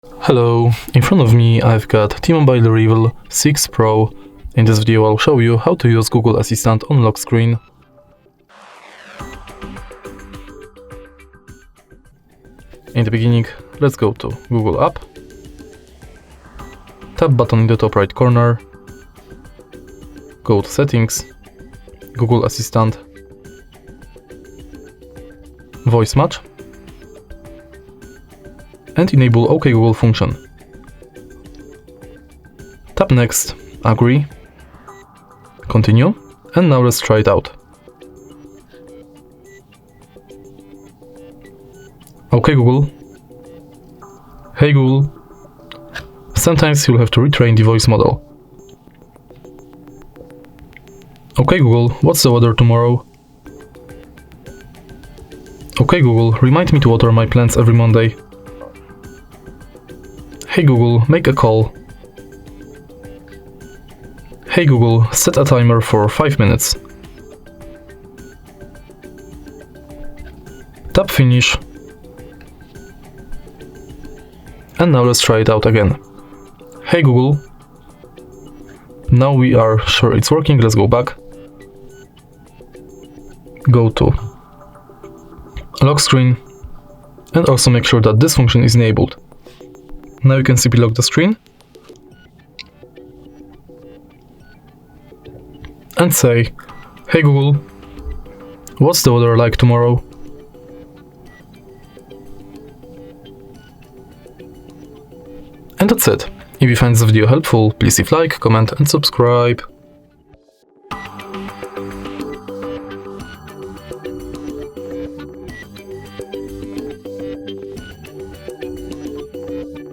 Hello, in front of me I've got T-Mobile Revvl 6 Pro. In this video I'll show you how to use Google Assistant on lock screen. In the beginning, let's go to Google app, tap button in the top right corner, go to Settings, Google Assistant, Voice Match, and enable OK Google function. Tap Next, Agree, Continue, and now let's try it out. OK Google. Hey Google. Sometimes you'll have to retrain the voice model. OK Google, what's the weather tomorrow? OK Google, remind me to water my plants every Monday. Hey Google, make a call. Hey Google, set a timer for 5 minutes. Tap Finish. And now let's try it out again. Hey Google. Now we are sure it's working, let's go back. Go to lock screen and also make sure that this function is enabled. Now you can simply lock the screen and say, hey Google, what's the weather like tomorrow? And that's it. If you find this video helpful, please leave a like, comment and subscribe.